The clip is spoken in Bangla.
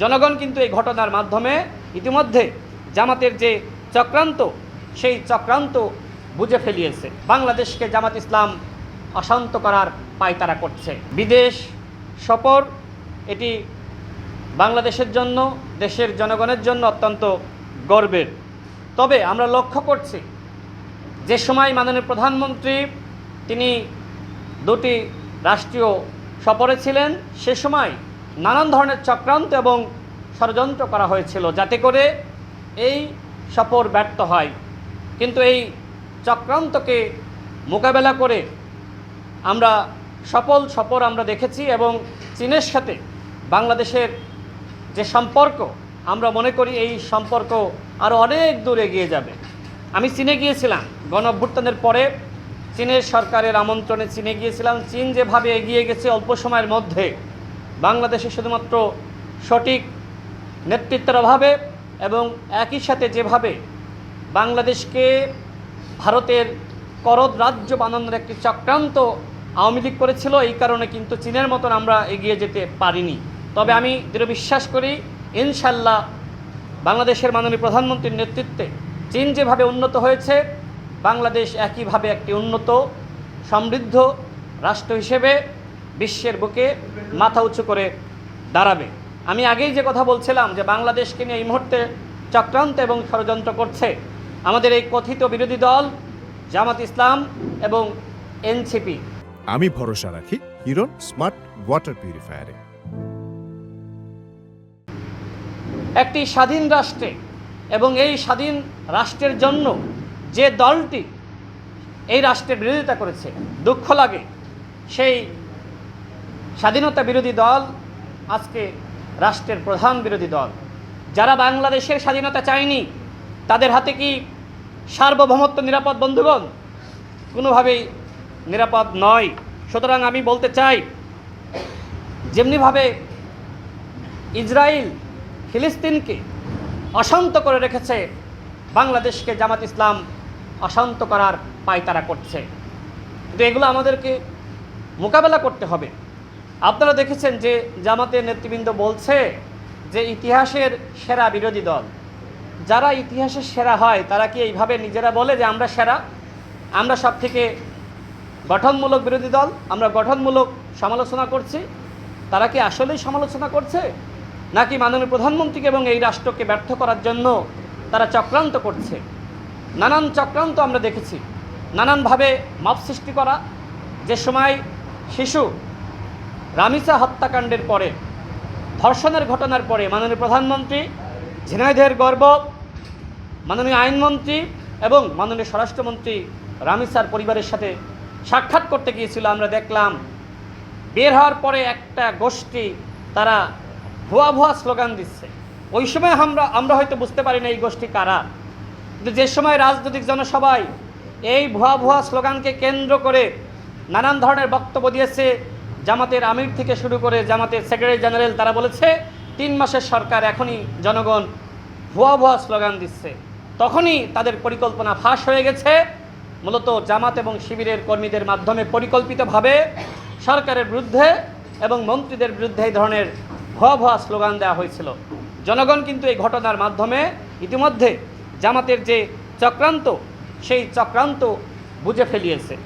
জনগণ কিন্তু এই ঘটনার মাধ্যমে ইতিমধ্যে জামাতের যে চক্রান্ত সেই চক্রান্ত বুঝে ফেলিয়েছে। বাংলাদেশকে জামাত ইসলাম অশান্ত করার পায়তারা করছে। বিদেশ সফর এটি বাংলাদেশের জন্য, দেশের জনগণের জন্য অত্যন্ত গর্বের। তবে আমরা লক্ষ্য করছি যে সময় মাননীয় প্রধানমন্ত্রী তিনি দুটি রাষ্ট্রীয় সফরে ছিলেন, সে সময় নানান ধরনের চক্রান্ত এবং ষড়যন্ত্র করা হয়েছিল যাতে করে এই সফর ব্যর্থ হয়। কিন্তু এই চক্রান্তকে মোকাবেলা করে আমরা সফর আমরা দেখেছি এবং চীনের সাথে বাংলাদেশের যে সম্পর্ক, আমরা মনে করি এই সম্পর্ক আরও অনেক দূর এগিয়ে যাবে। আমি চীনে গিয়েছিলাম গণ অভ্যুত্থানের পরে, চীনের সরকারের আমন্ত্রণে চীনে গিয়েছিলাম। চীন যেভাবে এগিয়ে গেছে অল্প সময়ের মধ্যে, বাংলাদেশে শুধুমাত্র সঠিক নেতৃত্বের অভাবে এবং একই সাথে যেভাবে বাংলাদেশকে ভারতের করদ রাজ্য বানানোর একটি চক্রান্ত আওয়ামী লীগ করেছিল, এই কারণে কিন্তু চীনের মতন আমরা এগিয়ে যেতে পারিনি। তবে আমি দৃঢ় বিশ্বাস করি ইনশাল্লাহ বাংলাদেশের মাননীয় প্রধানমন্ত্রীর নেতৃত্বে চীন যেভাবে উন্নত হয়েছে, বাংলাদেশ একইভাবে একটি উন্নত সমৃদ্ধ রাষ্ট্র হিসেবে বিশ্বের বুকে মাথা উঁচু করে দাঁড়াবে। আমি আগেই যে কথা বলছিলাম যে বাংলাদেশকে নিয়ে এই মুহূর্তে চক্রান্ত এবং ষড়যন্ত্র করছে আমাদের এই কথিত বিরোধী দল জামাত ইসলাম এবং এনসিপি। আমি ভরসা রাখি হিরন স্মার্ট ওয়াটার পিউরিফায়ারে। একটি স্বাধীন রাষ্ট্রে এবং এই স্বাধীন রাষ্ট্রের জন্য যে দলটি এই রাষ্ট্রের বিরোধিতা করেছে, দুঃখ লাগে সেই স্বাধীনতা বিরোধী দল আজকে রাষ্ট্রের প্রধান বিরোধী দল। যারা বাংলাদেশের স্বাধীনতা চায়নি তাদের হাতে কি সার্বভৌমত্ব নিরাপদ? বন্ধুগণ, কোনোভাবেই নিরাপদ নয়। সুতরাং আমি বলতে চাই, যেমনিভাবে ইসরায়েল ফিলিস্তিনকে অশান্ত করে রেখেছে, বাংলাদেশকে জামাত ইসলাম অশান্ত করার পায়তারা করছে। কিন্তু এগুলো আমাদেরকে মোকাবেলা করতে হবে। আপনারা দেখেছেন যে জামাতের নেতৃবৃন্দ বলছে যে ইতিহাসের সেরা বিরোধী দল। যারা ইতিহাসের সেরা হয় তারা কি এইভাবে নিজেরা বলে যে আমরা সেরা, আমরা সব থেকে গঠনমূলক বিরোধী দল, আমরা গঠনমূলক সমালোচনা করছি? তারা কি আসলেই সমালোচনা করছে, নাকি মাননীয় প্রধানমন্ত্রীকে এবং এই রাষ্ট্রকে ব্যর্থ করার জন্য তারা চক্রান্ত করছে? নানান চক্রান্ত আমরা দেখেছি, নানানভাবে মাপ সৃষ্টি করা। যে সময় শিশু রামিসা হত্যাকাণ্ডের পরে, ধর্ষণের ঘটনার পরে মাননীয় প্রধানমন্ত্রী, ঝিনাইদহের গর্ব মাননীয় আইনমন্ত্রী এবং মাননীয় স্বরাষ্ট্রমন্ত্রী রামিসার পরিবারের সাথে সাক্ষাৎ করতে গিয়েছিল, আমরা দেখলাম বের হওয়ার পরে একটা গোষ্ঠী তারা ভুয়া ভুয়া স্লোগান দিচ্ছে। ওই সময় আমরা হয়তো বুঝতে পারি না এই গোষ্ঠী কারা, কিন্তু যে সময় রাজনৈতিক জনসভায় এই ভুয়া ভুয়া স্লোগানকে কেন্দ্র করে নানান ধরনের বক্তব্য দিয়েছে জামাতের আমির থেকে শুরু করে জামাতের সেক্রেটারি জেনারেল, তারা বলেছে 3 মাসের সরকার, এখনই জনগণ ভুয়া ভুয়া স্লোগান দিচ্ছে। তখনই তাদের পরিকল্পনা ফাঁস হয়ে গেছে। মূলত জামাত এবং শিবিরের কর্মীদের মাধ্যমে পরিকল্পিতভাবে সরকারের বিরুদ্ধে এবং মন্ত্রীদের বিরুদ্ধে এই ধরনের ভুয়া ভুয়া স্লোগান দেওয়া হয়েছিল। জনগণ কিন্তু এই ঘটনার মাধ্যমে ইতিমধ্যে জামাতের যে চক্রান্ত সেই চক্রান্ত বুঝে ফেলিয়েছে।